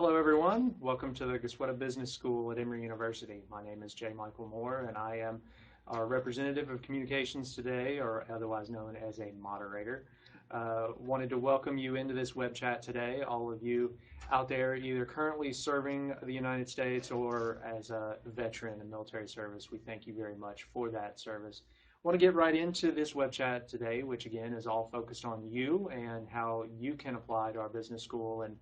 Hello, everyone. Welcome to the Goizueta Business School at Emory University. My name is J. Michael Moore, and I am our representative of communications today, or otherwise known as a moderator. Wanted to welcome you into this web chat today, all of you out there either currently serving the United States or as a veteran in military service. We thank you very much for that service. Want to get right into this web chat today, which again is all focused on you and how you can apply to our business school and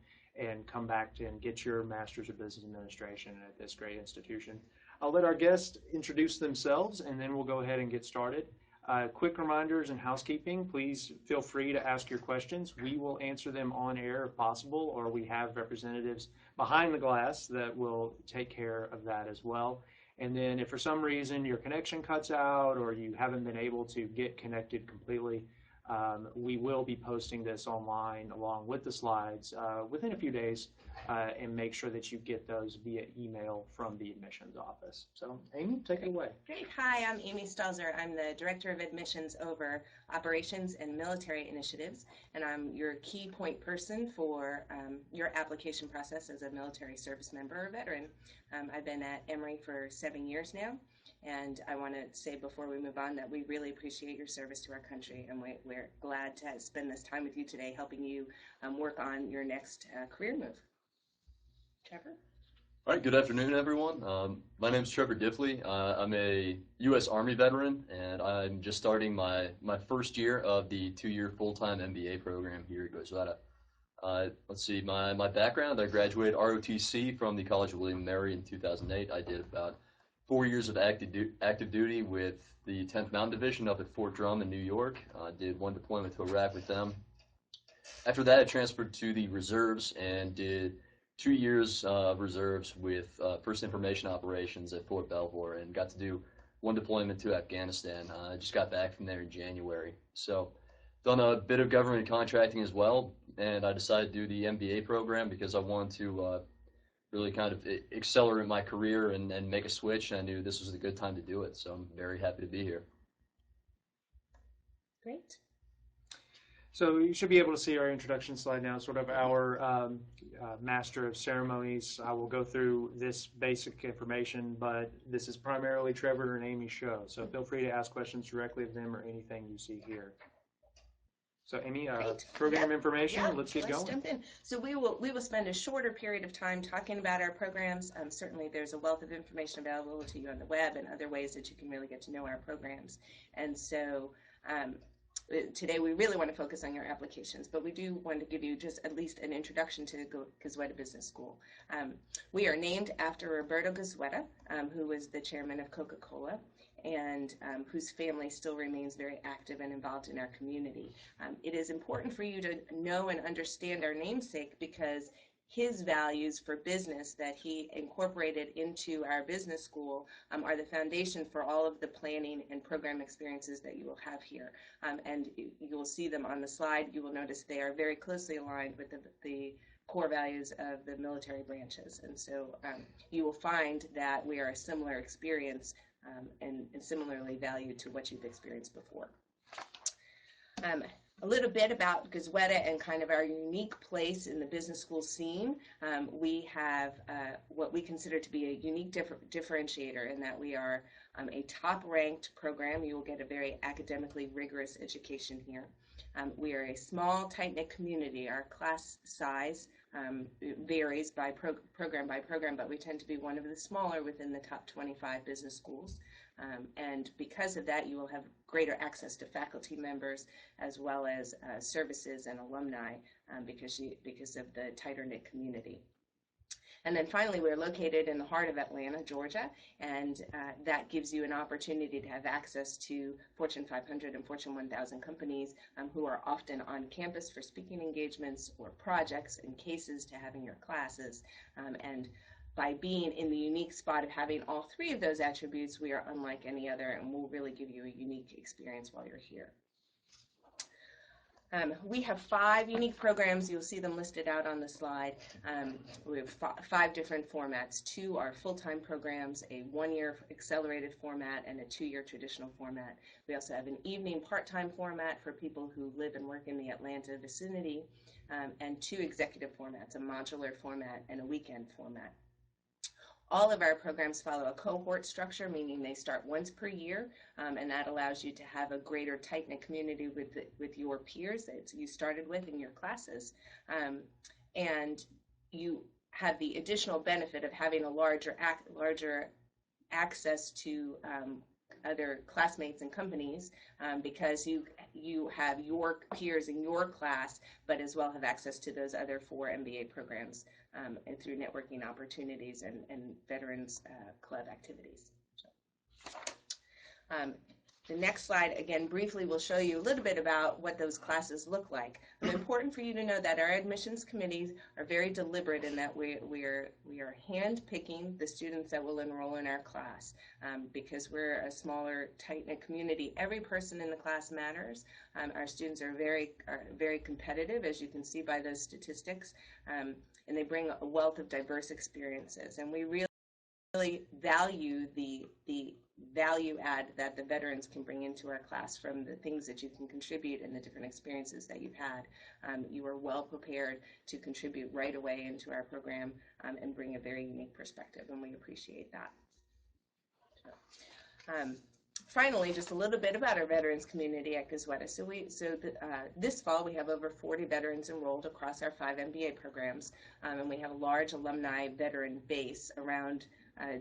come back to and get your Master's of Business Administration at this great institution. I'll let our guests introduce themselves and then we'll go ahead and get started. Quick reminders and housekeeping, please feel free to ask your questions. We will answer them on air if possible, or we have representatives behind the glass that will take care of that as well. And then if for some reason your connection cuts out or you haven't been able to get connected completely, we will be posting this online along with the slides within a few days and make sure that you get those via email from the admissions office. So Amy, take it away. Great. Hi, I'm Amy Stelzer. I'm the Director of Admissions over Operations and Military Initiatives, and I'm your key point person for your application process as a military service member or veteran. I've been at Emory for 7 years now. And I want to say before we move on that we really appreciate your service to our country, and we're glad to spend this time with you today helping you work on your next career move. Trevor? All right, good afternoon, everyone. My name is Trevor Diffley. I'm a U.S. Army veteran, and I'm just starting my first year of the 2-year full-time MBA program here at Goizueta. Let's see, my background, I graduated ROTC from the College of William & Mary in 2008. I did about 4 years of active duty with the 10th Mountain Division up at Fort Drum in New York. Did 1 deployment to Iraq with them. After that, I transferred to the reserves and did 2 years of reserves with First Information Operations at Fort Belvoir and got to do 1 deployment to Afghanistan. I just got back from there in January. So done a bit of government contracting as well, and I decided to do the MBA program because I wanted to really kind of accelerate my career and make a switch. I knew this was a good time to do it, so I'm very happy to be here. Great. So you should be able to see our introduction slide now, sort of our Master of Ceremonies. I will go through this basic information, but this is primarily Trevor and Amy's show, so feel free to ask questions directly of them or anything you see here. So Amy, program information, let's get going. Jump in. So we will spend a shorter period of time talking about our programs. Certainly there's a wealth of information available to you on the web and other ways that you can really get to know our programs. And so today we really want to focus on your applications, but we do want to give you just at least an introduction to Goizueta Business School. We are named after Roberto Goizueta, who was the chairman of Coca-Cola, and whose family still remains very active and involved in our community. It is important for you to know and understand our namesake because his values for business that he incorporated into our business school are the foundation for all of the planning and program experiences that you will have here. And you will see them on the slide. You will notice they are very closely aligned with the core values of the military branches. And so you will find that we are a similar experience and similarly valued to what you've experienced before. A little bit about Goizueta and kind of our unique place in the business school scene. We have what we consider to be a unique differentiator in that we are a top-ranked program. You will get a very academically rigorous education here. We are a small, tight-knit community. Our class size varies by program, but we tend to be one of the smaller within the top 25 business schools. And because of that, you will have greater access to faculty members as well as services and alumni because of the tighter-knit community. And then finally, we're located in the heart of Atlanta, Georgia, and that gives you an opportunity to have access to Fortune 500 and Fortune 1000 companies who are often on campus for speaking engagements or projects and cases to having your classes. And by being in the unique spot of having all 3 of those attributes, we are unlike any other, and we'll really give you a unique experience while you're here. We have 5 unique programs. You'll see them listed out on the slide. We have 5 different formats. 2 are full-time programs, a 1-year accelerated format, and a 2-year traditional format. We also have an evening part-time format for people who live and work in the Atlanta vicinity, and 2 executive formats, a modular format and a weekend format. All of our programs follow a cohort structure, meaning they start once per year, and that allows you to have a greater tight-knit community with your peers that you started with in your classes. And you have the additional benefit of having a larger access to other classmates and companies, because you have your peers in your class, but as well have access to those other 4 MBA programs, and through networking opportunities and Veterans Club activities. The next slide, again, briefly will show you a little bit about what those classes look like. It's important for you to know that our admissions committees are very deliberate in that we are hand-picking the students that will enroll in our class. Because we're a smaller, tight-knit community, every person in the class matters. Our students are very competitive, as you can see by those statistics, and they bring a wealth of diverse experiences. And we really value the value add that the veterans can bring into our class from the things that you can contribute and the different experiences that you've had. You are well prepared to contribute right away into our program, and bring a very unique perspective, and we appreciate that. Finally, just a little bit about our veterans community at Goizueta. This fall we have over 40 veterans enrolled across our 5 MBA programs, and we have a large alumni veteran base around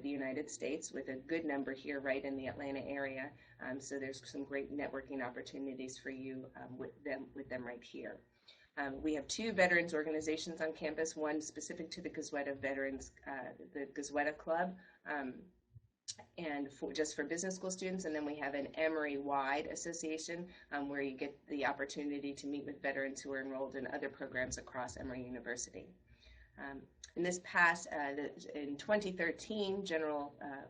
the United States, with a good number here right in the Atlanta area. So there's some great networking opportunities for you with them right here. We have 2 veterans organizations on campus, one specific to the Goizueta veterans, the Goizueta Club, and just for business school students, and then we have an Emory-wide association where you get the opportunity to meet with veterans who are enrolled in other programs across Emory University. In this past, in 2013,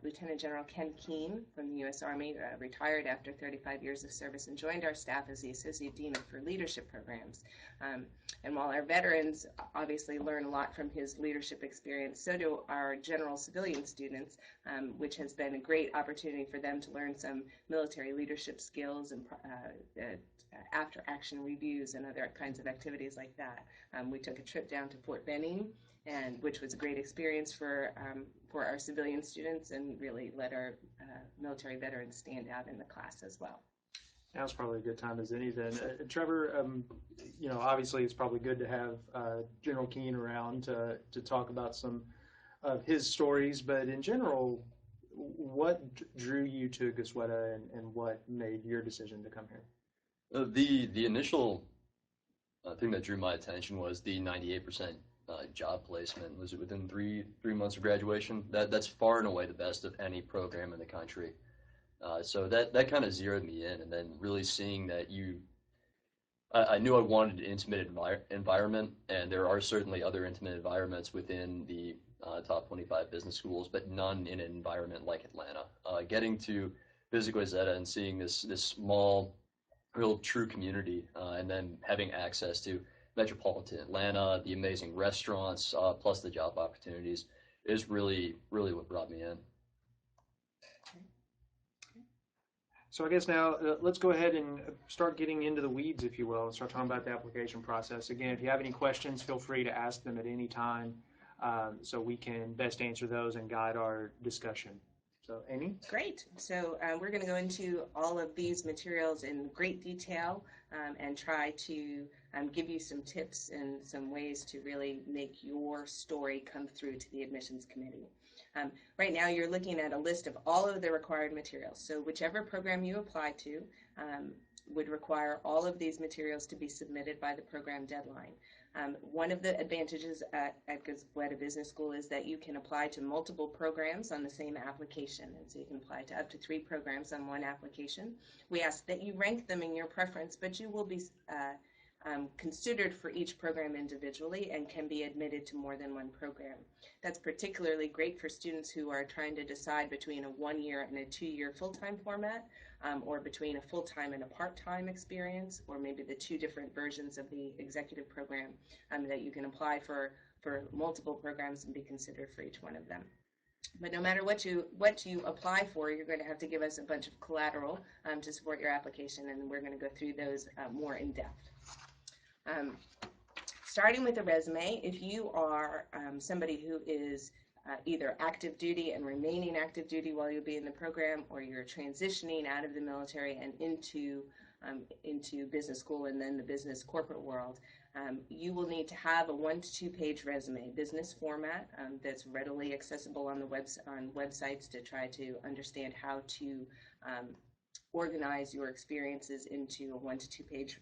Lieutenant General Ken Keene from the U.S. Army retired after 35 years of service and joined our staff as the Associate Dean for Leadership Programs. And while our veterans obviously learn a lot from his leadership experience, so do our general civilian students, which has been a great opportunity for them to learn some military leadership skills and after-action reviews and other kinds of activities like that. We took a trip down to Fort Benning, which was a great experience for our civilian students, and really let our military veterans stand out in the class as well. That was probably a good time as any then. Trevor, obviously it's probably good to have General Keene around to talk about some of his stories, but in general, what drew you to Goizueta, and what made your decision to come here? The initial thing that drew my attention was the 98% job placement. Was it within three months of graduation? That's far and away the best of any program in the country. So that kind of zeroed me in, and then really seeing that I knew I wanted an intimate environment, and there are certainly other intimate environments within the top 25 business schools, but none in an environment like Atlanta. Getting to visit Goizueta and seeing this small, real true community, and then having access to metropolitan Atlanta, the amazing restaurants, plus the job opportunities, is really what brought me in. So I guess now let's go ahead and start getting into the weeds, if you will, and start talking about the application process. Again, if you have any questions, feel free to ask them at any time, so we can best answer those and guide our discussion. So, Amy? Great. So we're going to go into all of these materials in great detail, and try to give you some tips and some ways to really make your story come through to the admissions committee. Right now you're looking at a list of all of the required materials. So whichever program you apply to would require all of these materials to be submitted by the program deadline. One of the advantages at Goizueta Business School is that you can apply to multiple programs on the same application. And so you can apply to up to 3 programs on one application. We ask that you rank them in your preference, but you will be considered for each program individually and can be admitted to more than one program. That's particularly great for students who are trying to decide between a 1-year and a 2-year full-time format, or between a full-time and a part-time experience, or maybe the two different versions of the executive program, that you can apply for multiple programs and be considered for each one of them. But no matter what you apply for, you're going to have to give us a bunch of collateral to support your application, and we're going to go through those more in depth. Starting with a resume, if you are somebody who is either active duty and remaining active duty while you'll be in the program, or you're transitioning out of the military and into business school and then the business corporate world, you will need to have a 1 to 2 page resume, business format, that's readily accessible on websites to try to understand how to organize your experiences into a 1 to 2 page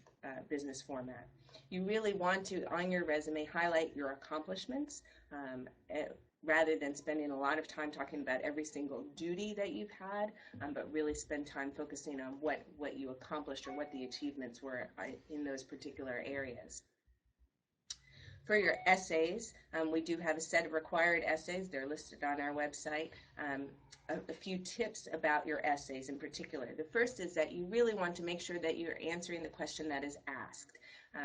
business format. You really want to, on your resume, highlight your accomplishments rather than spending a lot of time talking about every single duty that you've had, but really spend time focusing on what you accomplished or what the achievements were in those particular areas. For your essays, we do have a set of required essays. They're listed on our website. A few tips about your essays in particular. The first is that you really want to make sure that you're answering the question that is asked.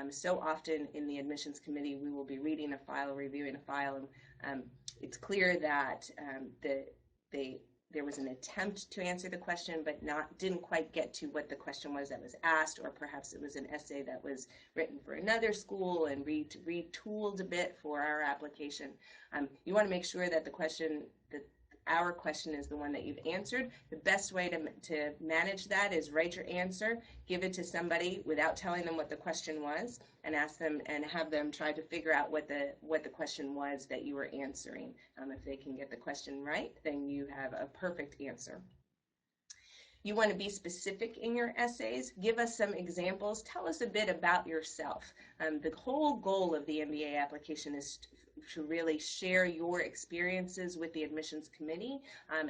So often in the admissions committee, we will be reading a file, reviewing a file, and it's clear that there was an attempt to answer the question, but didn't quite get to what the question was that was asked, or perhaps it was an essay that was written for another school and retooled a bit for our application. You want to make sure that our question is the one that you've answered. The best way to manage that is write your answer, give it to somebody without telling them what the question was, and ask them and have them try to figure out what the question was that you were answering. If they can get the question right, then you have a perfect answer. You want to be specific in your essays. Give us some examples. Tell us a bit about yourself. The whole goal of the MBA application is to really share your experiences with the admissions committee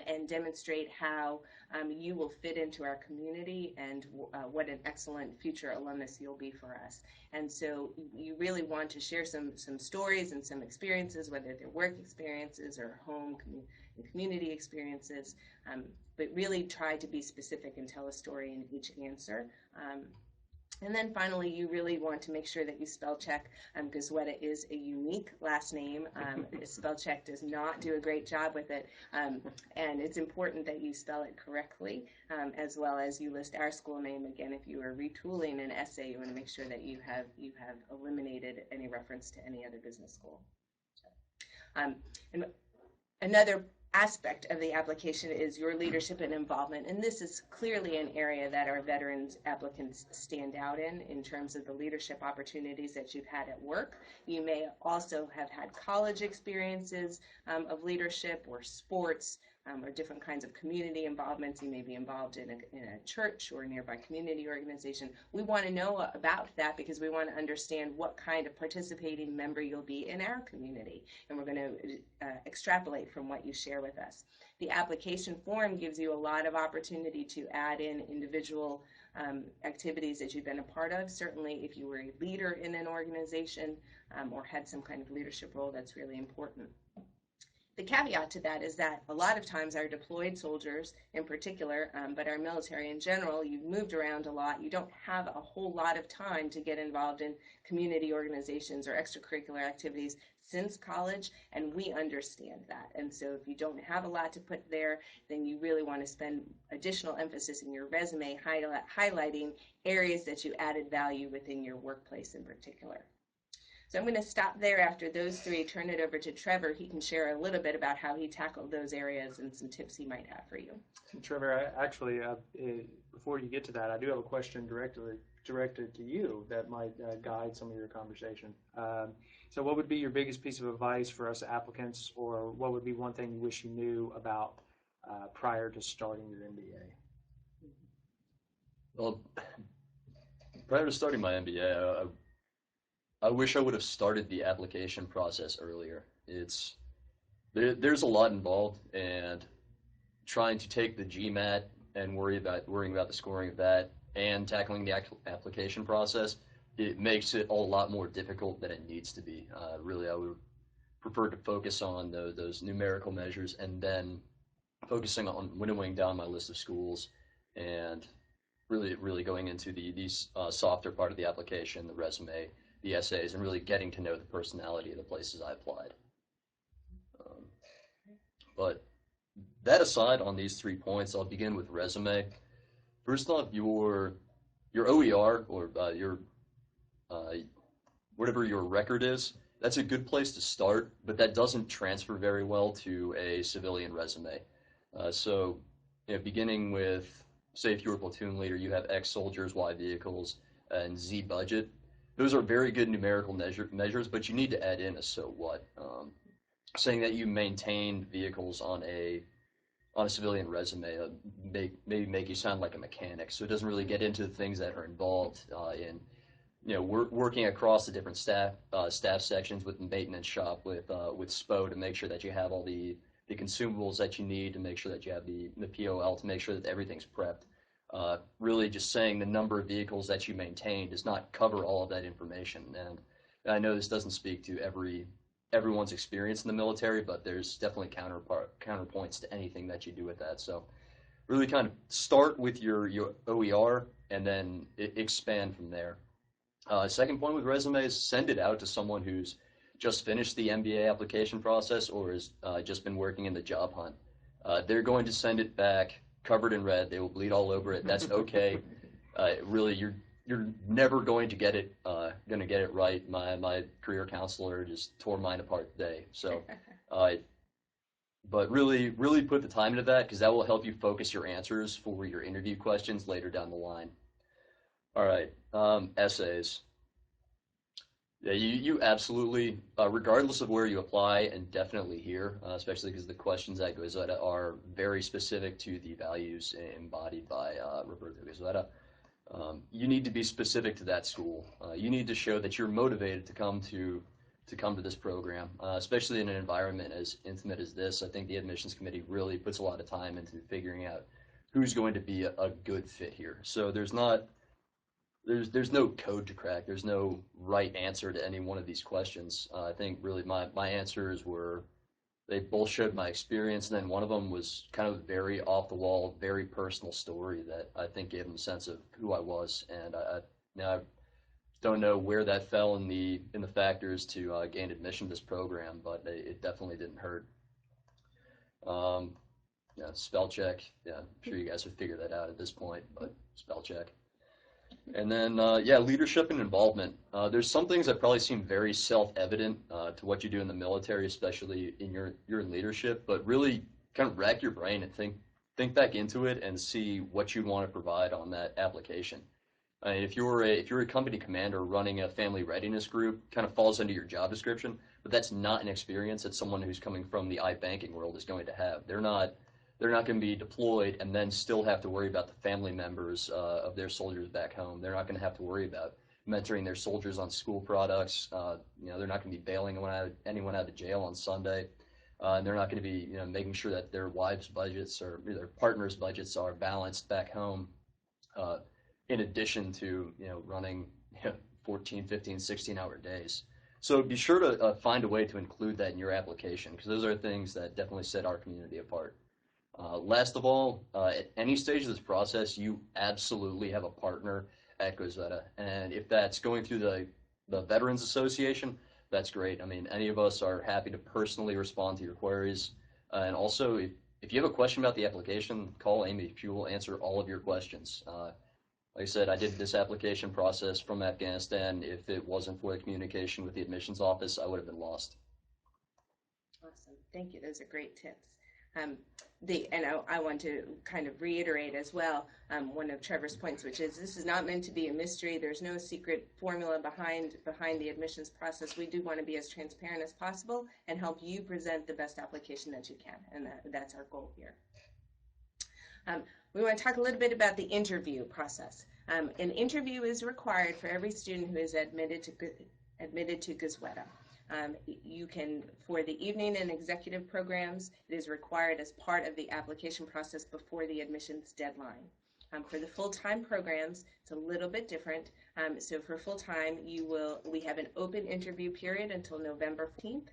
and demonstrate how you will fit into our community and what an excellent future alumnus you'll be for us. And so you really want to share some stories and some experiences, whether they're work experiences or home and community experiences, but really try to be specific and tell a story in each answer. And then finally, you really want to make sure that you spell check. Goizueta is a unique last name. Spell check does not do a great job with it, and it's important that you spell it correctly, as well as you list our school name. Again, if you are retooling an essay, you want to make sure that you have eliminated any reference to any other business school. And another aspect of the application is your leadership and involvement, and this is clearly an area that our veterans applicants stand out in terms of the leadership opportunities that you've had at work. You may also have had college experiences of leadership or sports or different kinds of community involvements. You may be involved in a church or a nearby community organization. We want to know about that because we want to understand what kind of participating member you'll be in our community, and we're going to extrapolate from what you share with us. The application form gives you a lot of opportunity to add in individual activities that you've been a part of. Certainly if you were a leader in an organization or had some kind of leadership role, that's really important. The caveat to that is that a lot of times our deployed soldiers in particular, but our military in general, you've moved around a lot. You don't have a whole lot of time to get involved in community organizations or extracurricular activities since college, and we understand that. And so if you don't have a lot to put there, then you really want to spend additional emphasis in your resume highlighting areas that you added value within your workplace in particular. So I'm going to stop there after those three, turn it over to Trevor. He can share a little bit about how he tackled those areas and some tips he might have for you. Trevor, before you get to that, I do have a question directed to you that might guide some of your conversation. So what would be your biggest piece of advice for us applicants, or what would be one thing you wish you knew about prior to starting your MBA? Well, prior to starting my MBA, I wish I would have started the application process earlier. There's a lot involved, and trying to take the GMAT and worrying about the scoring of that and tackling the actual application process it makes it a lot more difficult than it needs to be. Really, I would prefer to focus on those numerical measures and then focusing on winnowing down my list of schools and really going into these softer part of the application, the resume, the essays, and really getting to know the personality of the places I applied. But that aside, on these 3 points, I'll begin with resume. First off, your OER or your whatever your record is, that's a good place to start, but that doesn't transfer very well to a civilian resume. So, beginning with, say, if you were a platoon leader, you have X soldiers, Y vehicles, and Z budget. Those are very good numerical measures, but you need to add in a so what. Saying that you maintained vehicles on a civilian resume maybe make you sound like a mechanic. So it doesn't really get into the things that are involved in working across the different staff sections with the maintenance shop with SPO to make sure that you have all the consumables that you need, to make sure that you have the POL, to make sure that everything's prepped. Really just saying the number of vehicles that you maintain does not cover all of that information. And I know this doesn't speak to everyone's experience in the military, but there's definitely counterpoints to anything that you do with that. So really kind of start with your OER and then expand from there. Second point with resume is send it out to someone who's just finished the MBA application process or has just been working in the job hunt. They're going to send it back covered in red. They will bleed all over it. That's okay. Really, you're never going to get it right. My career counselor just tore mine apart today. So, but really put the time into that, because that will help you focus your answers for your interview questions later down the line. All right, essays. Yeah, you absolutely, regardless of where you apply, and definitely here, especially because the questions at Goizueta are very specific to the values embodied by Roberto Goizueta. You need to be specific to that school. You need to show that you're motivated to come to this program, especially in an environment as intimate as this. I think the admissions committee really puts a lot of time into figuring out who's going to be a good fit here. So there's no code to crack. There's no right answer to any one of these questions. I think really my answers were, they both showed my experience, and then one of them was kind of a very off the wall, very personal story that I think gave them a sense of who I was. And I don't know where that fell in the factors to gain admission to this program, but it definitely didn't hurt. Spell check. Yeah, I'm sure you guys have figured that out at this point, but spell check. And then, leadership and involvement. There's some things that probably seem very self-evident to what you do in the military, especially in your leadership, but really kind of rack your brain and think back into it and see what you want to provide on that application. I mean, if you're a company commander running a family readiness group, kind of falls under your job description, but that's not an experience that someone who's coming from the iBanking world is going to have. They're not going to be deployed and then still have to worry about the family members of their soldiers back home. They're not going to have to worry about mentoring their soldiers on school products. They're not going to be bailing anyone out of jail on Sunday. And they're not going to be making sure that their wives' budgets or their partners' budgets are balanced back home, in addition to running 14, 15, 16-hour days. So be sure to find a way to include that in your application, because those are things that definitely set our community apart. Last of all, at any stage of this process, you absolutely have a partner at Goizueta. And if that's going through the Veterans Association, that's great. I mean, any of us are happy to personally respond to your queries. And also, if you have a question about the application, call Amy. She will answer all of your questions. Like I said, I did this application process from Afghanistan. If it wasn't for the communication with the admissions office, I would have been lost. Awesome. Thank you. Those are great tips. I want to kind of reiterate as well one of Trevor's points, which is this is not meant to be a mystery. There's no secret formula behind the admissions process. We do want to be as transparent as possible and help you present the best application that you can, and that's our goal here. We want to talk a little bit about the interview process. An interview is required for every student who is admitted to Goizueta. You can, for the evening and executive programs, it is required as part of the application process before the admissions deadline. For the full-time programs, it's a little bit different. So for full-time, we have an open interview period until November 14th,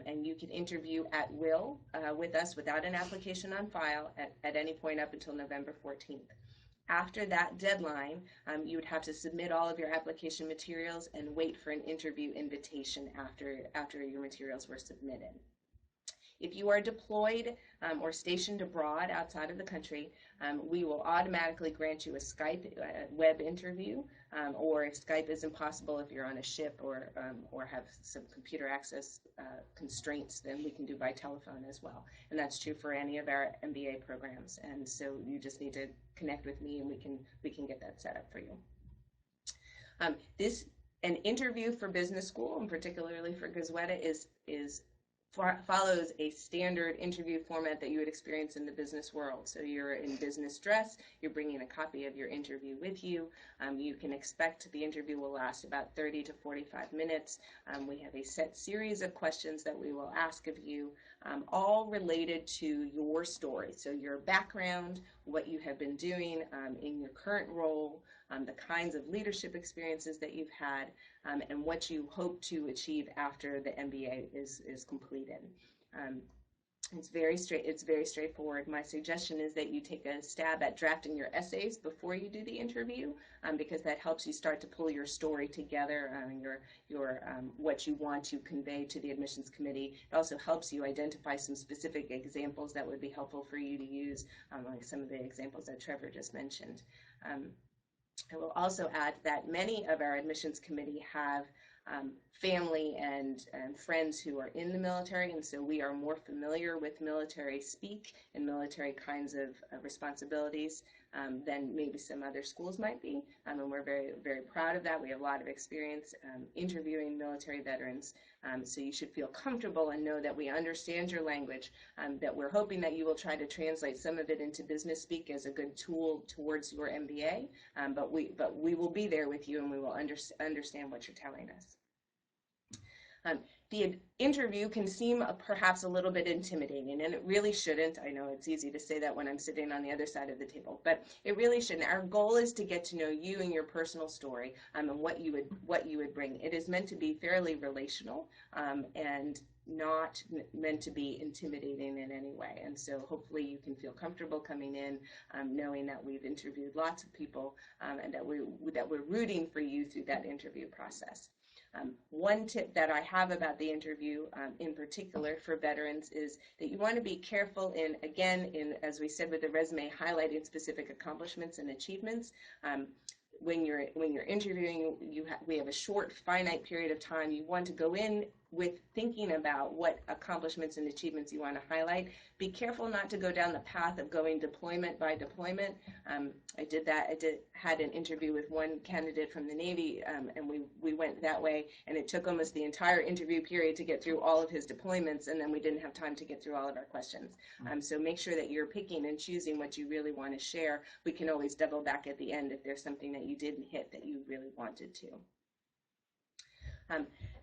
and you can interview at will with us without an application on file at any point up until November 14th. After that deadline, you would have to submit all of your application materials and wait for an interview invitation after your materials were submitted. If you are deployed or stationed abroad outside of the country, we will automatically grant you a Skype web interview, or if Skype is impossible, if you're on a ship or have some computer access constraints, then we can do by telephone as well. And that's true for any of our MBA programs. And so you just need to connect with me and we can get that set up for you. An interview for business school, and particularly for Goizueta, follows a standard interview format that you would experience in the business world. So you're in business dress, you're bringing a copy of your interview with you. You can expect the interview will last about 30 to 45 minutes. We have a set series of questions that we will ask of you, all related to your story. So your background, what you have been doing in your current role, the kinds of leadership experiences that you've had, and what you hope to achieve after the MBA is completed. It's very straightforward. My suggestion is that you take a stab at drafting your essays before you do the interview, because that helps you start to pull your story together, what you want to convey to the admissions committee. It also helps you identify some specific examples that would be helpful for you to use, like some of the examples that Trevor just mentioned. I will also add that many of our admissions committee have family and friends who are in the military, and so we are more familiar with military speak and military kinds of responsibilities than maybe some other schools might be, and we're very, very proud of that. We have a lot of experience interviewing military veterans, so you should feel comfortable and know that we understand your language, that we're hoping that you will try to translate some of it into business speak as a good tool towards your MBA, but we will be there with you and we will understand what you're telling us. The interview can seem perhaps a little bit intimidating, and it really shouldn't. I know it's easy to say that when I'm sitting on the other side of the table, but it really shouldn't. Our goal is to get to know you and your personal story, and what you would bring. It is meant to be fairly relational, and not meant to be intimidating in any way. And so hopefully you can feel comfortable coming in, knowing that we've interviewed lots of people, and that we're rooting for you through that interview process. One tip that I have about the interview, in particular for veterans, is that you want to be careful as we said with the resume, highlighting specific accomplishments and achievements. When you're interviewing, we have a short, finite period of time. You want to go in with thinking about what accomplishments and achievements you want to highlight. Be careful not to go down the path of going deployment by deployment. I did that. I had an interview with one candidate from the Navy, and we went that way, and it took almost the entire interview period to get through all of his deployments, and then we didn't have time to get through all of our questions. So make sure that you're picking and choosing what you really want to share. We can always double back at the end if there's something that you didn't hit that you really wanted to.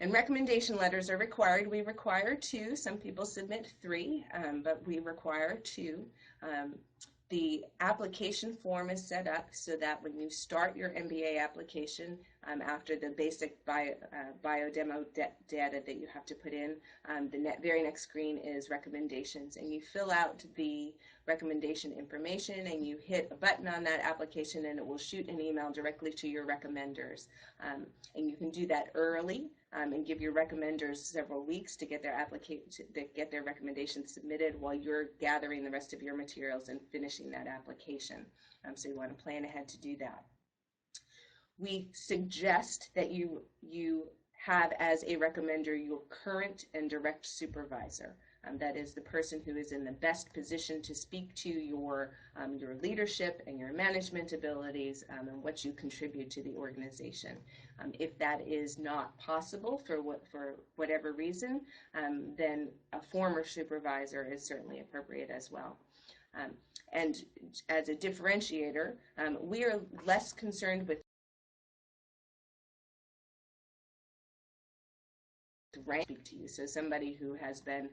And recommendation letters are required. We require 2. Some people submit 3, but we require 2. The application form is set up so that when you start your MBA application, after the basic bio demo data that you have to put in, the very next screen is recommendations, and you fill out the recommendation information and you hit a button on that application and it will shoot an email directly to your recommenders. And you can do that early and give your recommenders several weeks to get their recommendations submitted while you're gathering the rest of your materials and finishing that application. So you want to plan ahead to do that. We suggest that you have as a recommender your current and direct supervisor. That is the person who is in the best position to speak to your leadership and your management abilities, and what you contribute to the organization. If that is not possible for whatever reason, then a former supervisor is certainly appropriate as well. And as a differentiator, we are less concerned with rank speak to you. So somebody who has been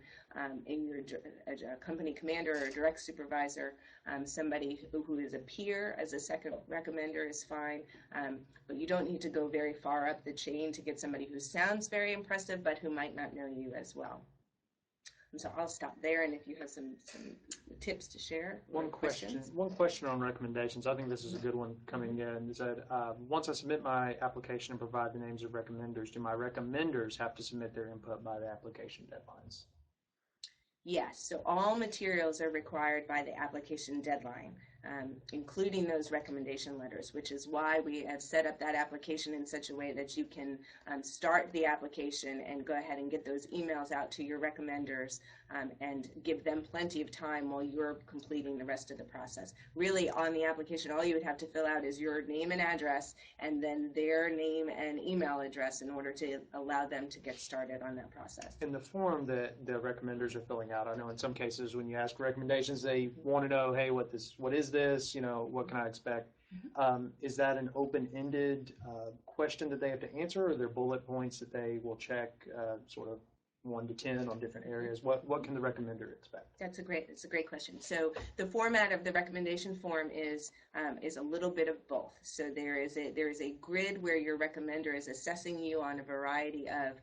in your as a company commander or direct supervisor, somebody who is a peer as a second recommender is fine. But you don't need to go very far up the chain to get somebody who sounds very impressive but who might not know you as well. And so I'll stop there, and if you have some tips to share. One question on recommendations. I think this is a good one coming in. Is that once I submit my application and provide the names of recommenders, do my recommenders have to submit their input by the application deadlines? Yes, so all materials are required by the application deadline, including those recommendation letters, which is why we have set up that application in such a way that you can start the application and go ahead and get those emails out to your recommenders and give them plenty of time while you're completing the rest of the process. Really, on the application, all you would have to fill out is your name and address and then their name and email address in order to allow them to get started on that process. In the form that the recommenders are filling out, I know in some cases when you ask recommendations, they want to know, hey, what is this? You know, what can I expect? Is that an open-ended question that they have to answer, or are there bullet points that they will check, sort of 1 to 10 on different areas? What can the recommender expect? That's a great question. So the format of the recommendation form is a little bit of both. So there is a grid where your recommender is assessing you on a variety of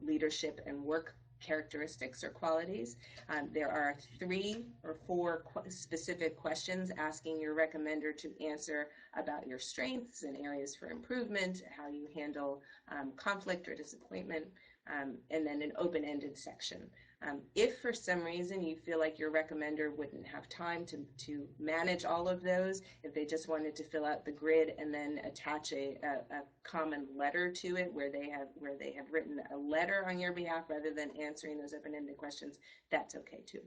leadership and work characteristics or qualities. There are 3 or 4 specific questions asking your recommender to answer about your strengths and areas for improvement, how you handle conflict or disappointment, and then an open-ended section. If for some reason you feel like your recommender wouldn't have time to manage all of those, if they just wanted to fill out the grid and then attach a common letter to it where they have written a letter on your behalf rather than answering those open-ended questions, that's okay too.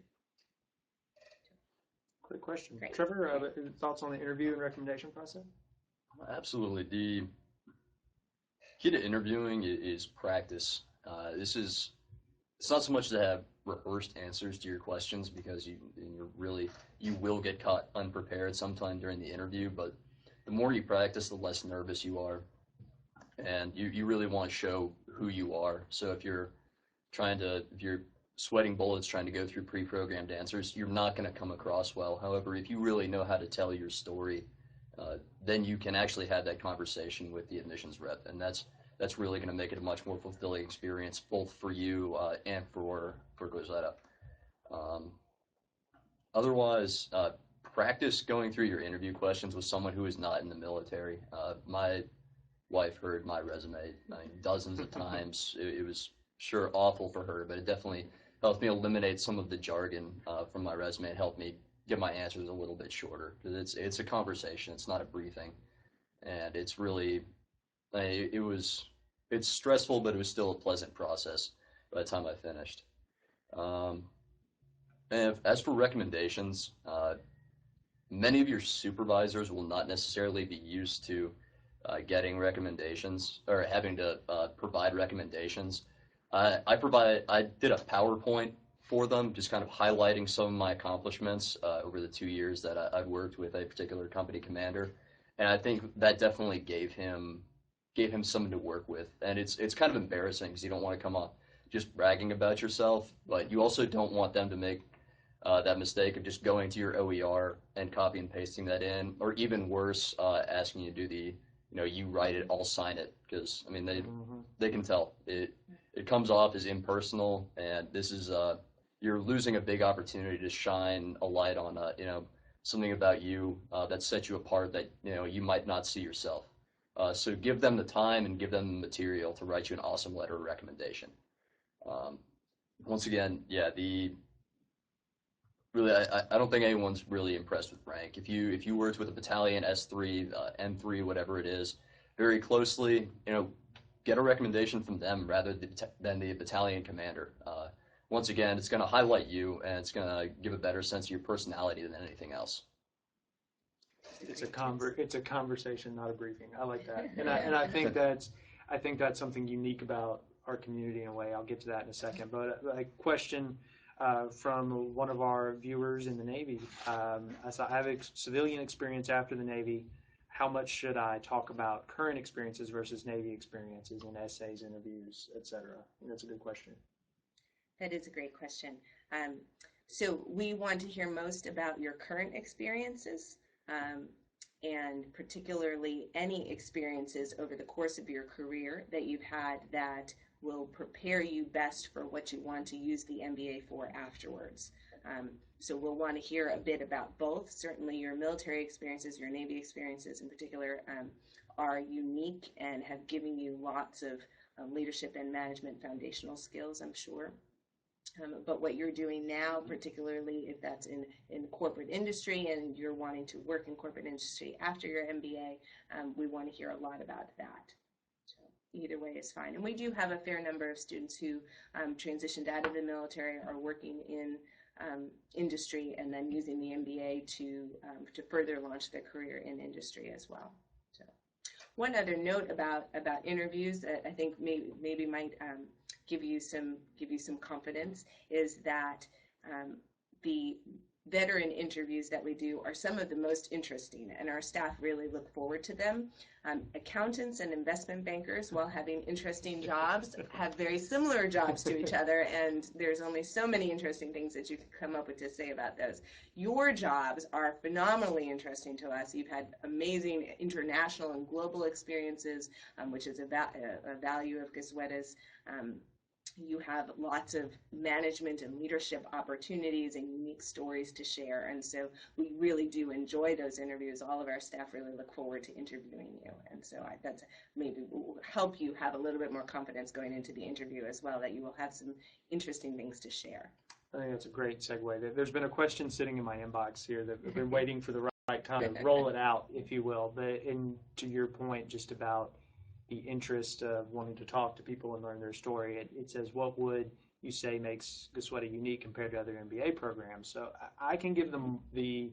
Great question. Great. Trevor, thoughts on the interview and recommendation process? Absolutely. The key to interviewing is practice. It's not so much to have rehearsed answers to your questions, because you will get caught unprepared sometime during the interview, but the more you practice, the less nervous you are, and you really want to show who you are. So if you're sweating bullets trying to go through pre-programmed answers, you're not going to come across well. However, if you really know how to tell your story, then you can actually have that conversation with the admissions rep, and that's really going to make it a much more fulfilling experience, both for you and for Goizueta. Otherwise, practice going through your interview questions with someone who is not in the military. My wife heard my resume dozens of times. It was sure awful for her, but it definitely helped me eliminate some of the jargon from my resume and helped me get my answers a little bit shorter, because it's a conversation, it's not a briefing, and it's really it's stressful, but it was still a pleasant process by the time I finished. And as for recommendations, many of your supervisors will not necessarily be used to getting recommendations or having to provide recommendations. I did a PowerPoint for them, just kind of highlighting some of my accomplishments over the 2 years that I've worked with a particular company commander, and I think that definitely gave him something to work with. And it's kind of embarrassing, because you don't want to come off just bragging about yourself, but you also don't want them to make that mistake of just going to your OER and copy and pasting that in, or even worse, asking you to do you write it, I'll sign it, because I mean they can tell it comes off as impersonal, and this is you're losing a big opportunity to shine a light on something about you that sets you apart that you might not see yourself. So give them the time and give them the material to write you an awesome letter of recommendation. Once again, yeah, I don't think anyone's really impressed with rank. If you worked with a battalion S3, M3, whatever it is, very closely, get a recommendation from them rather than the battalion commander. Once again, it's going to highlight you, and it's going to give a better sense of your personality than anything else. It's a conversation, not a briefing. I like that, and I think that's something unique about our community in a way. I'll get to that in a second. But a question from one of our viewers in the Navy. I have civilian experience after the Navy. how much should I talk about current experiences versus Navy experiences in essays, interviews, etc.? That's a good question. That is a great question. Um, so we want to hear most about your current experiences, and particularly any experiences over the course of your career that you've had that will prepare you best for what you want to use the MBA for afterwards. So we'll want to hear a bit about both. Certainly your military experiences, your Navy experiences in particular, are unique and have given you lots of leadership and management foundational skills, I'm sure. But what you're doing now, particularly if that's in corporate industry and you're wanting to work in corporate industry after your MBA, we want to hear a lot about that. So either way is fine. And we do have a fair number of students who transitioned out of the military, are working in industry, and then using the MBA to further launch their career in industry as well. So one other note about interviews that I think maybe might give you some confidence is that the veteran interviews that we do are some of the most interesting, and our staff really look forward to them. Accountants and investment bankers, while having interesting jobs, have very similar jobs to each other, and there's only so many interesting things that you can come up with to say about those. Your jobs are phenomenally interesting to us. You've had amazing international and global experiences, which is a value of Goizueta's. You have lots of management and leadership opportunities and unique stories to share. And so we really do enjoy those interviews. All of our staff really look forward to interviewing you. And so that's maybe will help you have a little bit more confidence going into the interview as well, that you will have some interesting things to share. I think that's a great segue. There's been a question sitting in my inbox here that I've been waiting for the right time to roll it out, if you will. But to your point, just about the interest of wanting to talk to people and learn their story, it says, what would you say makes Goizueta unique compared to other MBA programs? So I can give them the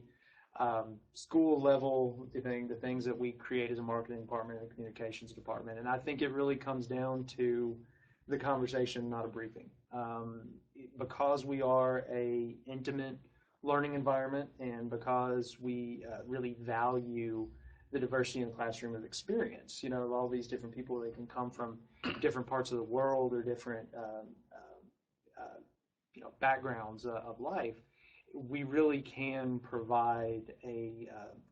school level thing, the things that we create as a marketing department and a communications department. And I think it really comes down to the conversation, not a briefing. Because we are a intimate learning environment, and because we really value the diversity in the classroom of experience. You know, all these different people, they can come from different parts of the world or different backgrounds of life. We really can provide a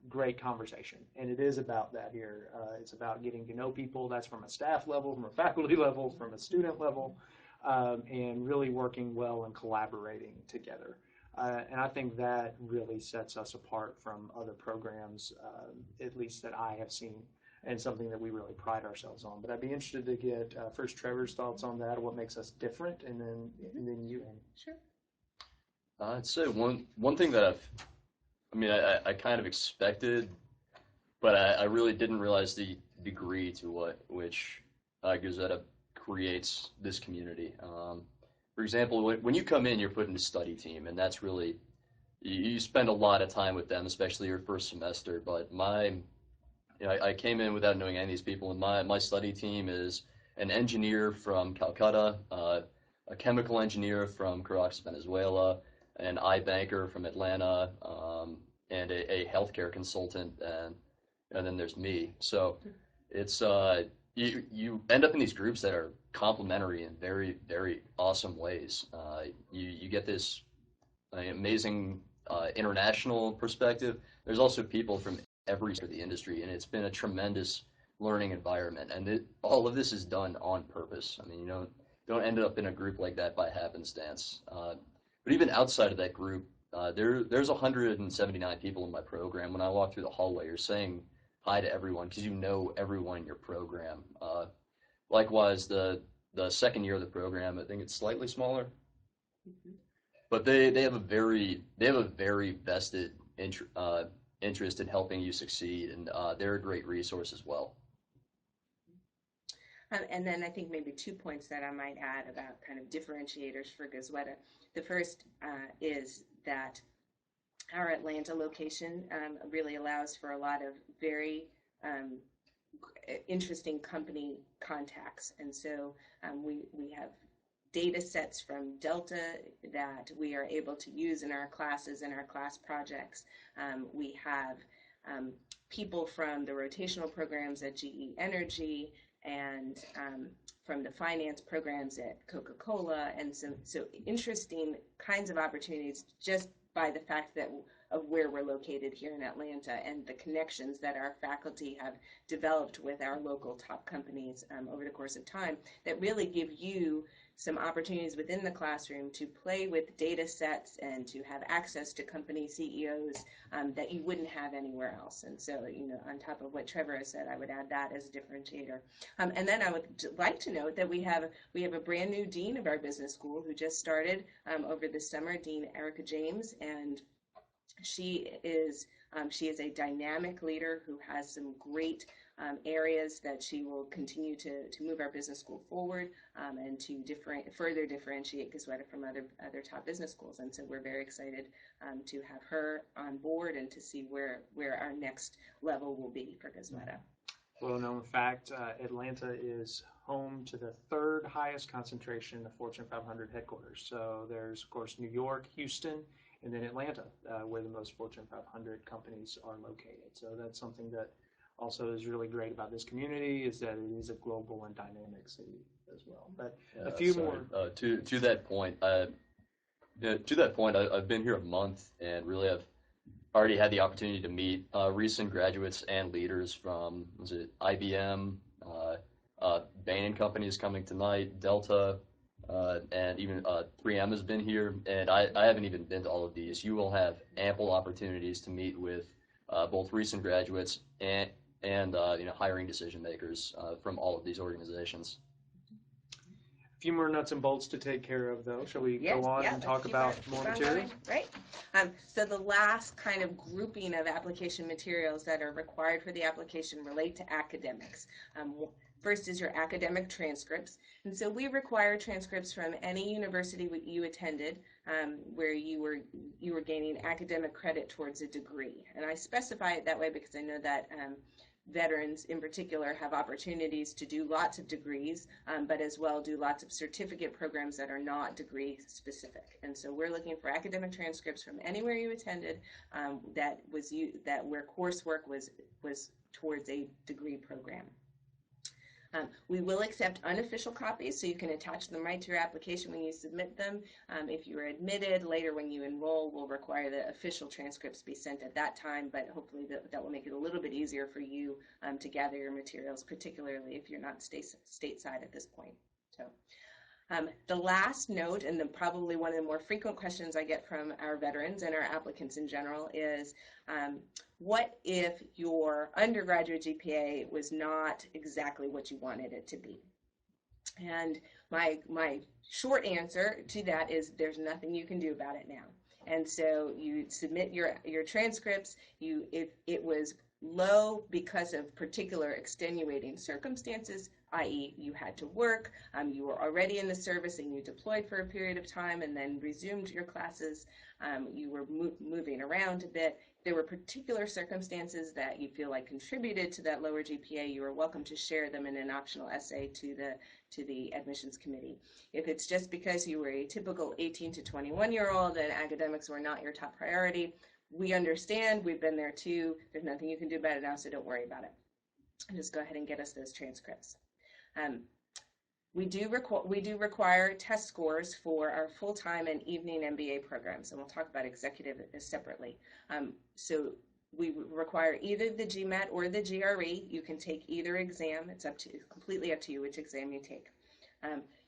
great conversation, and it is about that here. It's about getting to know people. That's from a staff level, from a faculty level, from a student level, and really working well and collaborating together. And I think that really sets us apart from other programs, at least that I have seen, and something that we really pride ourselves on. But I'd be interested to get first Trevor's thoughts on that, what makes us different, and then you, Annie. Sure. I'd say one thing that I kind of expected, but I really didn't realize the degree to which Goizueta creates this community. For example, when you come in, you're put in a study team, and that's really, you spend a lot of time with them, especially your first semester. But I came in without knowing any of these people, and my study team is an engineer from Calcutta, a chemical engineer from Caracas, Venezuela, an iBanker from Atlanta, and a healthcare consultant, and then there's me. So it's you end up in these groups that are complementary in very, very awesome ways. You get this amazing international perspective. There's also people from every side of the industry, and it's been a tremendous learning environment. And all of this is done on purpose. I mean, you don't end up in a group like that by happenstance. But even outside of that group, there's 179 people in my program. When I walk through the hallway, you're saying hi to everyone because you know everyone in your program. Likewise, the second year of the program, I think it's slightly smaller, but they have a very vested interest in helping you succeed, and they're a great resource as well. And then I think maybe 2 points that I might add about kind of differentiators for Goizueta. The first is that our Atlanta location really allows for a lot of very interesting company contacts. And so we have data sets from Delta that we are able to use in our classes and our class projects. We have people from the rotational programs at GE Energy and from the finance programs at Coca-Cola, and so interesting kinds of opportunities just by the fact that of where we're located here in Atlanta and the connections that our faculty have developed with our local top companies over the course of time that really give you some opportunities within the classroom to play with data sets and to have access to company CEOs that you wouldn't have anywhere else. And so, on top of what Trevor has said, I would add that as a differentiator. And then I would like to note that we have a brand new dean of our business school who just started over the summer, Dean Erica James, and she is a dynamic leader who has some great areas that she will continue to move our business school forward and to further differentiate Goizueta from other top business schools. And so we're very excited to have her on board and to see where our next level will be for Goizueta. Well known fact, Atlanta is home to the third highest concentration of Fortune 500 headquarters. So there's, of course, New York, Houston, and then Atlanta, where the most Fortune 500 companies are located. So that's something that also is really great about this community, is that it is a global and dynamic city as well. But a few more. To that point, I've been here a month and really have already had the opportunity to meet recent graduates and leaders from IBM, Bain and Company is coming tonight, Delta, and even 3M has been here, and I haven't even been to all of these. You will have ample opportunities to meet with both recent graduates and hiring decision makers from all of these organizations. A few more nuts and bolts to take care of, though. Shall we go on and talk about more materials? Right. So the last kind of grouping of application materials that are required for the application relate to academics. First is your academic transcripts. And so we require transcripts from any university you attended where you were gaining academic credit towards a degree. And I specify it that way because I know that veterans in particular have opportunities to do lots of degrees, but as well do lots of certificate programs that are not degree specific. And so we're looking for academic transcripts from anywhere you attended where coursework was towards a degree program. We will accept unofficial copies, so you can attach them right to your application when you submit them. If you are admitted, later when you enroll, we'll require the official transcripts be sent at that time, but hopefully that will make it a little bit easier for you to gather your materials, particularly if you're not stateside at this point. So. The last note, and probably one of the more frequent questions I get from our veterans and our applicants in general is, what if your undergraduate GPA was not exactly what you wanted it to be? And my short answer to that is there's nothing you can do about it now. And so you submit your transcripts. If it was low because of particular extenuating circumstances, i.e. you had to work, you were already in the service and you deployed for a period of time and then resumed your classes, you were moving around a bit, there were particular circumstances that you feel like contributed to that lower GPA, you are welcome to share them in an optional essay to the admissions committee. If it's just because you were a typical 18 to 21-year-old and academics were not your top priority, we understand, we've been there too, there's nothing you can do about it now, so don't worry about it. And just go ahead and get us those transcripts. We do require test scores for our full-time and evening MBA programs, and we'll talk about executive separately. So we require either the GMAT or the GRE. You can take either exam. It's completely up to you which exam you take.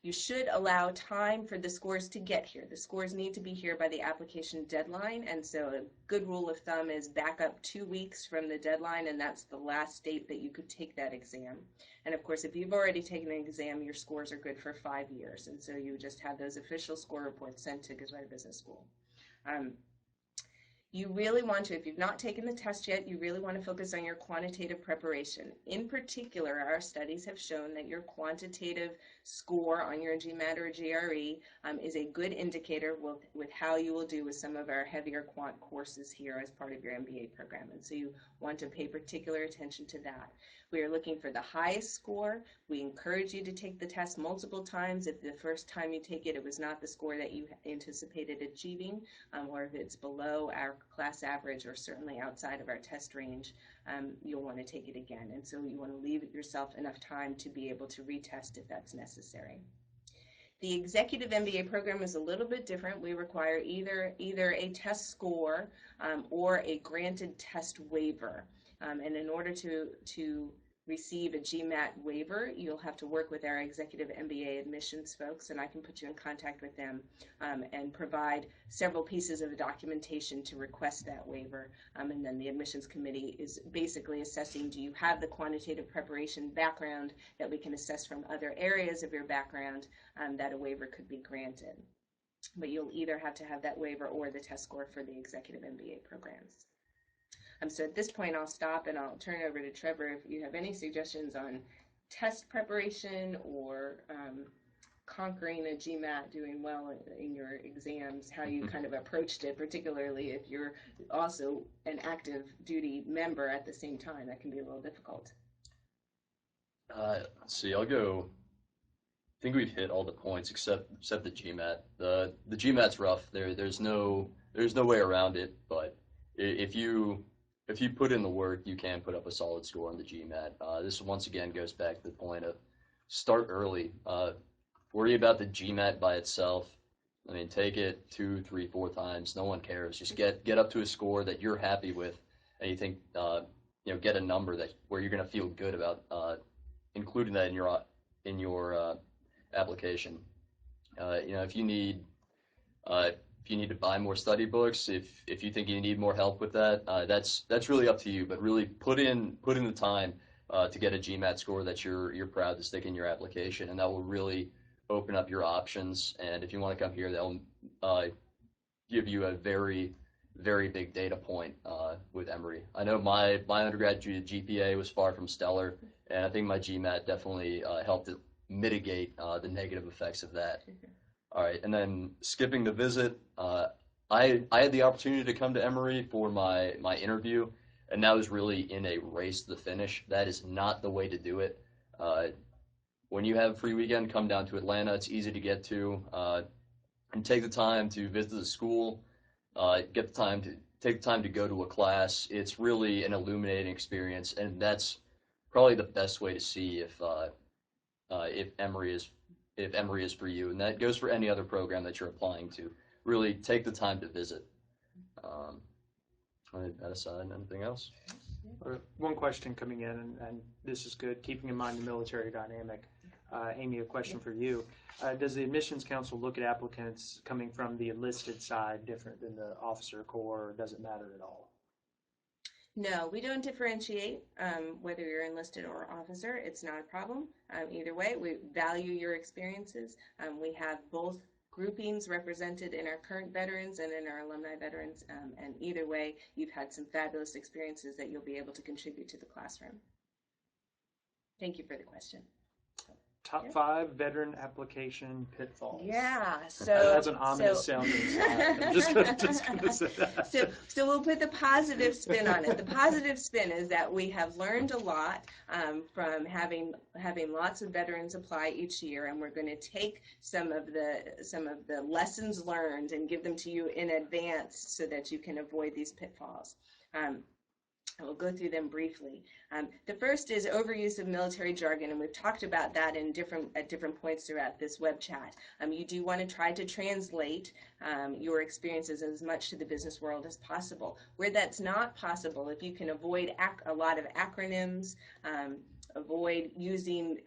You should allow time for the scores to get here. The scores need to be here by the application deadline, and so a good rule of thumb is back up 2 weeks from the deadline, and that's the last date that you could take that exam. And of course, if you've already taken an exam, your scores are good for 5 years, and so you just have those official score reports sent to Goizueta Business School. You really want to, if you've not taken the test yet, you really want to focus on your quantitative preparation. In particular, our studies have shown that your quantitative score on your GMAT or GRE is a good indicator with how you will do with some of our heavier quant courses here as part of your MBA program. And so you want to pay particular attention to that. We are looking for the highest score. We encourage you to take the test multiple times. If the first time you take it, it was not the score that you anticipated achieving, or if it's below our class average or certainly outside of our test range, you'll want to take it again. And so you want to leave yourself enough time to be able to retest if that's necessary. The executive MBA program is a little bit different. We require either a test score or a granted test waiver. And in order to receive a GMAT waiver, you'll have to work with our executive MBA admissions folks, and I can put you in contact with them and provide several pieces of documentation to request that waiver. And then the admissions committee is basically assessing, do you have the quantitative preparation background that we can assess from other areas of your background that a waiver could be granted. But you'll either have to have that waiver or the test score for the executive MBA programs. So at this point, I'll stop and I'll turn it over to Trevor if you have any suggestions on test preparation or conquering a GMAT, doing well in your exams, how you kind of approached it, particularly if you're also an active duty member at the same time. That can be a little difficult. Let's see, I'll go. I think we've hit all the points except the GMAT. The GMAT's rough. There's no way around it. But if you put in the work, you can put up a solid score on the GMAT. This once again goes back to the point of start early. Worry about the GMAT by itself. I mean, take it 2, 3, 4 times. No one cares. Just get up to a score that you're happy with, and you think get a number where you're going to feel good about including that in your application. If you need to buy more study books, if you think you need more help with that, that's really up to you. But really put in the time to get a GMAT score that you're proud to stick in your application, and that will really open up your options. And if you want to come here, they'll give you a very, very big data point with Emory. I know my undergraduate GPA was far from stellar, and I think my GMAT definitely helped to mitigate the negative effects of that. All right, and then skipping the visit, I had the opportunity to come to Emory for my interview, and that was really in a race to the finish. That is not the way to do it. When you have a free weekend, come down to Atlanta. It's easy to get to, and take the time to visit the school. Take the time to go to a class. It's really an illuminating experience, and that's probably the best way to see if Emory is for you, and that goes for any other program that you're applying to. Really take the time to visit. That aside, anything else? One question coming in, and this is good, keeping in mind the military dynamic. Amy, a question for you. Does the admissions council look at applicants coming from the enlisted side different than the officer corps, or does it matter at all? No, we don't differentiate whether you're enlisted or officer. It's not a problem. Either way, we value your experiences. We have both groupings represented in our current veterans and in our alumni veterans, and either way, you've had some fabulous experiences that you'll be able to contribute to the classroom. Thank you for the question. Top 5 veteran application pitfalls. Yeah, so that's an ominous sounding slide. I'm just gonna say that. So we'll put the positive spin on it. The positive spin is that we have learned a lot from having lots of veterans apply each year, and we're going to take some of the lessons learned and give them to you in advance so that you can avoid these pitfalls. I will go through them briefly. The first is overuse of military jargon, and we've talked about that at different points throughout this web chat. You do want to try to translate your experiences as much to the business world as possible. Where that's not possible, if you can avoid a lot of acronyms, avoid using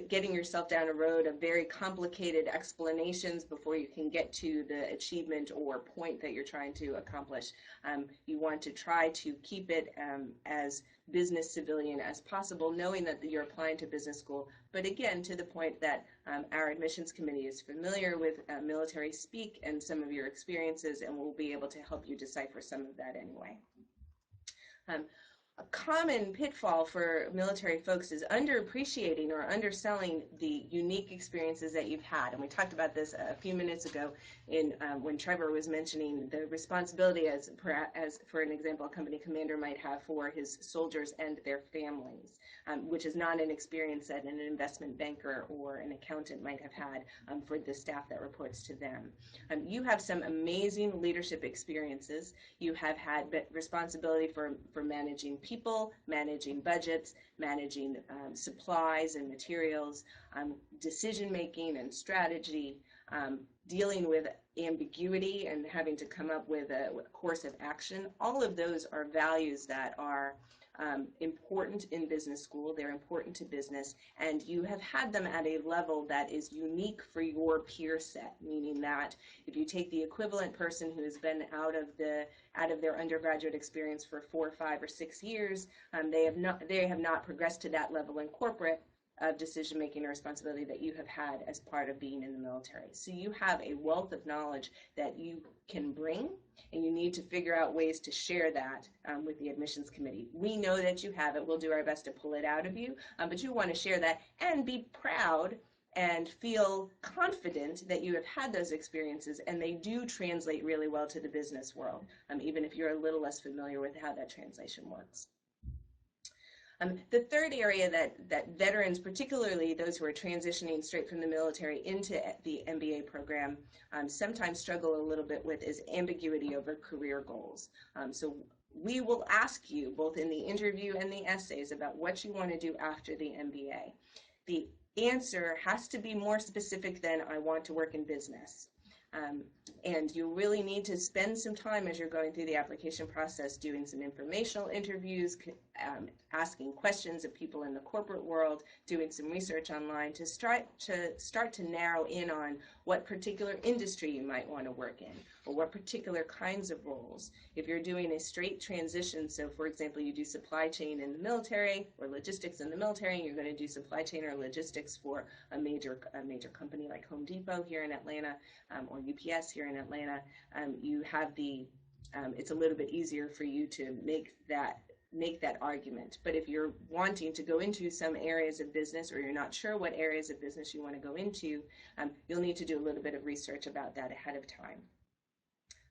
getting yourself down a road of very complicated explanations before you can get to the achievement or point that you're trying to accomplish. You want to try to keep it as business civilian as possible, knowing that you're applying to business school. But again, to the point that our admissions committee is familiar with military speak and some of your experiences, and will be able to help you decipher some of that anyway. a common pitfall for military folks is underappreciating or underselling the unique experiences that you've had. And we talked about this a few minutes ago in when Trevor was mentioning the responsibility as for an example, a company commander might have for his soldiers and their families, which is not an experience that an investment banker or an accountant might have had for the staff that reports to them. You have some amazing leadership experiences. You have had responsibility for managing people, managing budgets, managing supplies and materials, decision making and strategy, dealing with ambiguity and having to come up with a course of action. All of those are values that are important in business school. They're important to business, and you have had them at a level that is unique for your peer set, meaning that if you take the equivalent person who has been out of their undergraduate experience for 4, 5, or 6 years, they have not progressed to that level in corporate of decision-making or responsibility that you have had as part of being in the military. So you have a wealth of knowledge that you can bring, and you need to figure out ways to share that with the admissions committee. We know that you have it. We'll do our best to pull it out of you, but you want to share that and be proud and feel confident that you have had those experiences, and they do translate really well to the business world, even if you're a little less familiar with how that translation works. The third area that veterans, particularly those who are transitioning straight from the military into the MBA program, sometimes struggle a little bit with is ambiguity over career goals. So we will ask you both in the interview and the essays about what you want to do after the MBA. The answer has to be more specific than I want to work in business. And you really need to spend some time as you're going through the application process doing some informational interviews, asking questions of people in the corporate world, doing some research online to start to narrow in on what particular industry you might want to work in or what particular kinds of roles. If you're doing a straight transition, so for example, you do supply chain in the military or logistics in the military, and you're going to do supply chain or logistics for a major company like Home Depot here in Atlanta, or UPS here in Atlanta, you have it's a little bit easier for you to make that argument. But if you're wanting to go into some areas of business, or you're not sure what areas of business you want to go into, you'll need to do a little bit of research about that ahead of time.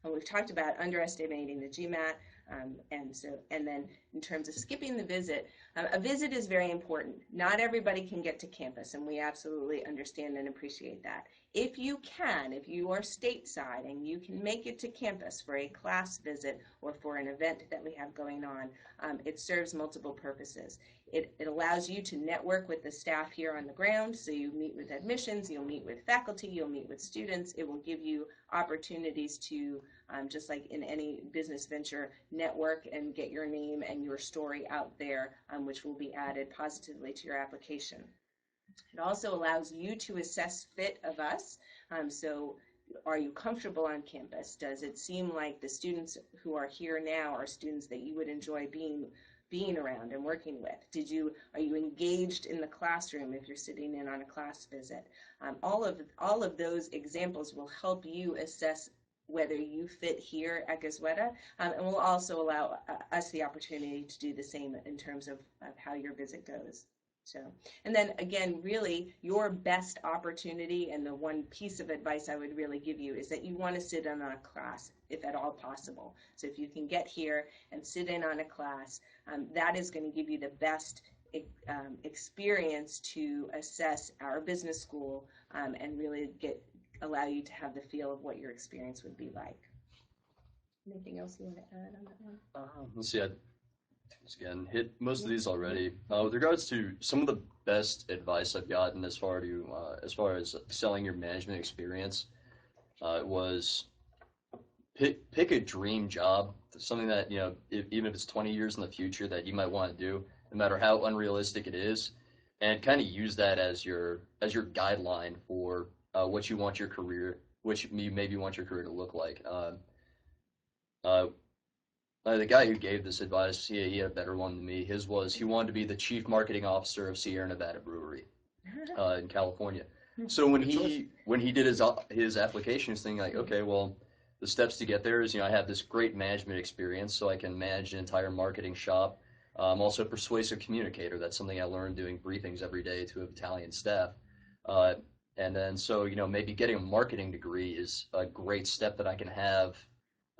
And we've talked about underestimating the GMAT, and then in terms of skipping the visit, a visit is very important. Not everybody can get to campus, and we absolutely understand and appreciate that. If you are stateside and you can make it to campus for a class visit or for an event that we have going on, it serves multiple purposes. It allows you to network with the staff here on the ground, so you meet with admissions, you'll meet with faculty, you'll meet with students. It will give you opportunities to, just like in any business venture, network and get your name and your story out there, which will be added positively to your application. It also allows you to assess fit of us. So are you comfortable on campus? Does it seem like the students who are here now are students that you would enjoy being around and working with? Are you engaged in the classroom if you're sitting in on a class visit? All of those examples will help you assess whether you fit here at Goizueta, and will also allow us the opportunity to do the same in terms of how your visit goes. So, and then again, really your best opportunity, and the one piece of advice I would really give you, is that you want to sit in on a class if at all possible. So if you can get here and sit in on a class, that is going to give you the best experience to assess our business school, and really allow you to have the feel of what your experience would be like. Anything else you want to add on that one? Let's see. Again, hit most of these already. With regards to some of the best advice I've gotten as far as selling your management experience, was pick a dream job, something that, even if it's 20 years in the future that you might want to do, no matter how unrealistic it is, and kind of use that as your guideline for what you want your career, which you maybe want your career to look like. The guy who gave this advice, he had a better one than me. His was, he wanted to be the chief marketing officer of Sierra Nevada Brewery in California. So when he did his application, he's thinking like, okay, well, the steps to get there is, I have this great management experience, so I can manage an entire marketing shop, I'm also a persuasive communicator. That's something I learned doing briefings every day to a battalion staff. Uh, and then, so, maybe getting a marketing degree is a great step that I can have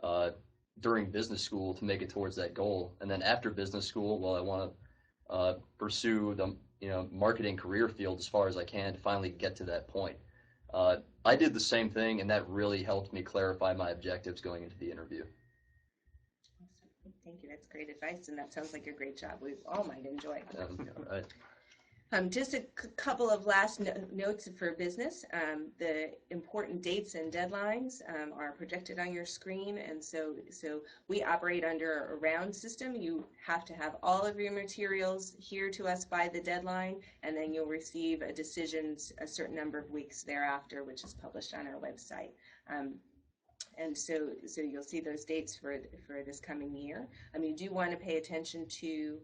uh, during business school to make it towards that goal. And then after business school, well, I want to pursue the, marketing career field as far as I can to finally get to that point. I did the same thing, and that really helped me clarify my objectives going into the interview. Thank you. That's great advice, and that sounds like a great job. We all might enjoy. Right. Just a couple of last notes for business. The important dates and deadlines are projected on your screen, and so we operate under a round system. You have to have all of your materials here to us by the deadline, and then you'll receive a decision a certain number of weeks thereafter, which is published on our website. And so you'll see those dates for this coming year. You do want to pay attention to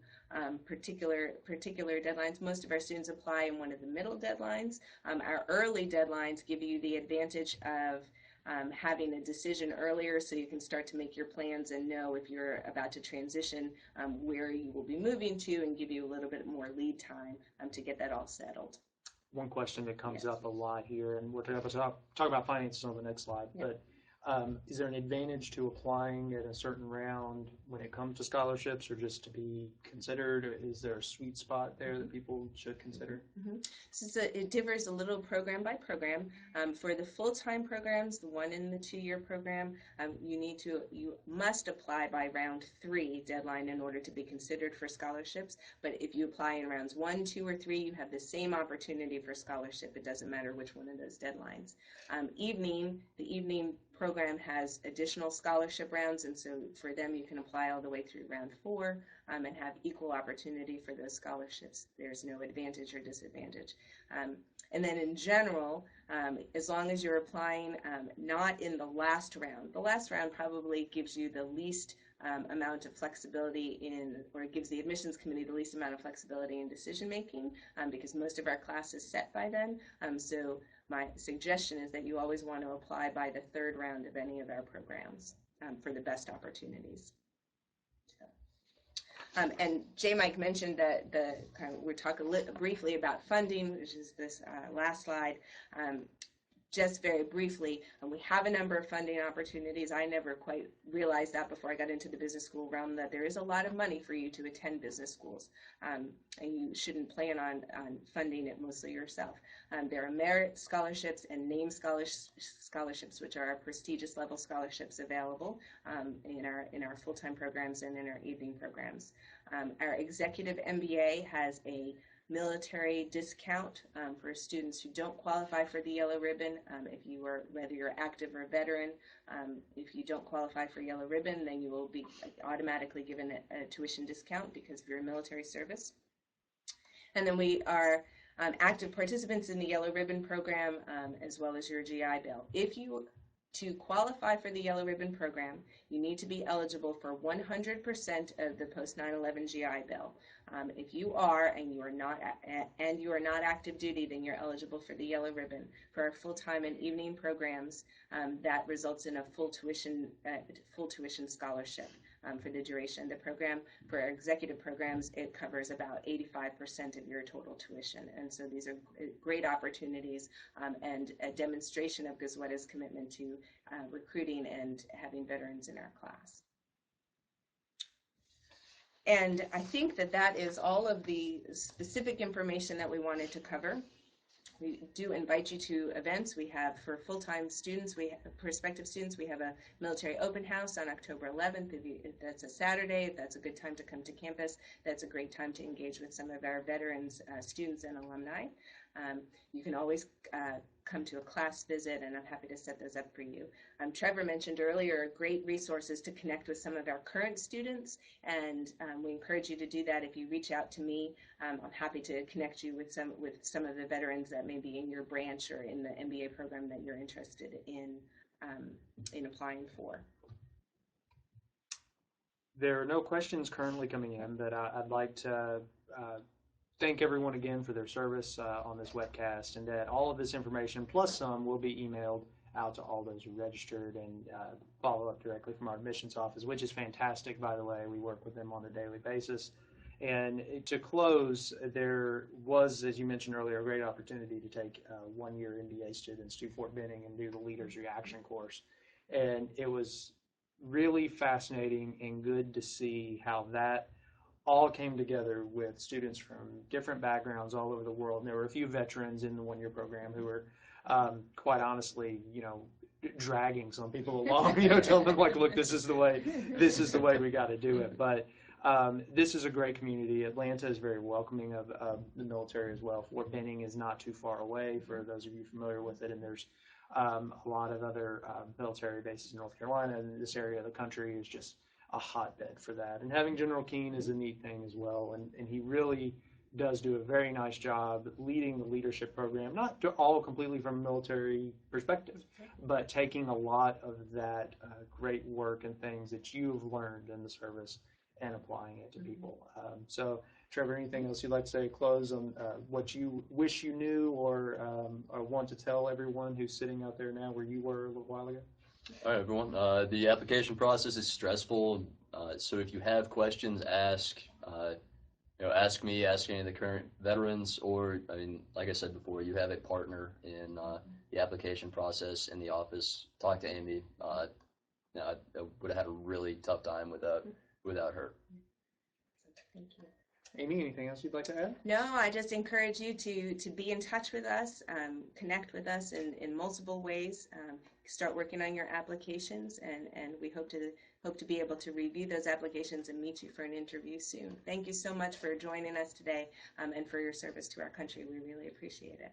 particular deadlines. Most of our students apply in one of the middle deadlines. Our early deadlines give you the advantage of having a decision earlier, so you can start to make your plans and know if you're about to transition where you will be moving to, and give you a little bit more lead time to get that all settled. One question that comes up a lot here, and we're going to talk about finances on the next slide, but is there an advantage to applying at a certain round when it comes to scholarships, or just to be considered? Is there a sweet spot there that people should consider? Mm-hmm. So it differs a little program by program. For the full-time programs, the 1 and the 2 year program, you must apply by round 3 deadline in order to be considered for scholarships. But if you apply in rounds 1, 2, or 3, you have the same opportunity for scholarship. It doesn't matter which one of those deadlines. The evening program has additional scholarship rounds, and so for them you can apply all the way through round 4 and have equal opportunity for those scholarships. There's no advantage or disadvantage. And then in general, as long as you're applying not in the last round probably gives you the least amount of flexibility or gives the admissions committee the least amount of flexibility in decision making, because most of our class is set by then. So my suggestion is that you always want to apply by the 3rd round of any of our programs for the best opportunities. And J. Mike mentioned that we're talking briefly about funding, which is this last slide. Just very briefly, we have a number of funding opportunities. I never quite realized that before I got into the business school realm, that there is a lot of money for you to attend business schools, and you shouldn't plan on funding it mostly yourself. There are merit scholarships and name scholarships, which are our prestigious level scholarships available in our full-time programs and in our evening programs. Our executive MBA has a military discount for students who don't qualify for the yellow ribbon. Whether you're active or veteran, if you don't qualify for yellow ribbon, then you will be automatically given a tuition discount because of your military service. And then we are active participants in the yellow ribbon program, as well as your GI Bill. To qualify for the Yellow Ribbon program, you need to be eligible for 100% of the post 9/11 GI Bill. If you are and you are not active duty, then you're eligible for the Yellow Ribbon. For our full-time and evening programs, that results in a full tuition scholarship for the duration of the program. For our executive programs, it covers about 85% of your total tuition. And so these are great opportunities and a demonstration of Goizueta's commitment to recruiting and having veterans in our class. And I think that is all of the specific information that we wanted to cover. We do invite you to events. We have, for full-time students, prospective students, we have a military open house on October 11th. If that's a Saturday, that's a good time to come to campus. That's a great time to engage with some of our veterans, students, and alumni. You can always come to a class visit, and I'm happy to set those up for you. Trevor mentioned earlier great resources to connect with some of our current students, and we encourage you to do that. If you reach out to me, I'm happy to connect you with some of the veterans that may be in your branch or in the MBA program that you're interested in applying for. There are no questions currently coming in, but I'd like to thank everyone again for their service on this webcast, and that all of this information, plus some, will be emailed out to all those who registered and follow up directly from our admissions office, which is fantastic, by the way. We work with them on a daily basis. And to close, there was, as you mentioned earlier, a great opportunity to take 1-year MBA students to Fort Benning and do the Leaders Reaction course. And it was really fascinating and good to see how that all came together with students from different backgrounds all over the world. And there were a few veterans in the 1-year program who were, quite honestly, dragging some people along, telling them like, look, this is the way we got to do it. But this is a great community. Atlanta is very welcoming of the military as well. Fort Benning is not too far away for those of you familiar with it, and there's a lot of other military bases in North Carolina, and this area of the country is just a hotbed for that. And having General Keene is a neat thing as well, and he really does do a very nice job leading the leadership program, not all completely from a military perspective, but taking a lot of that great work and things that you've learned in the service and applying it to people. So, Trevor, anything else you'd like to say to close on what you wish you knew or want to tell everyone who's sitting out there now where you were a little while ago? All right, everyone. The application process is stressful, so if you have questions, ask. Ask me, ask any of the current veterans, or, like I said before, you have a partner in the application process in the office. Talk to Amy. I would have had a really tough time without her. Thank you. Amy, anything else you'd like to add? No, I just encourage you to be in touch with us, connect with us in multiple ways. Start working on your applications, and we hope to be able to review those applications and meet you for an interview soon. Thank you so much for joining us today and for your service to our country. We really appreciate it.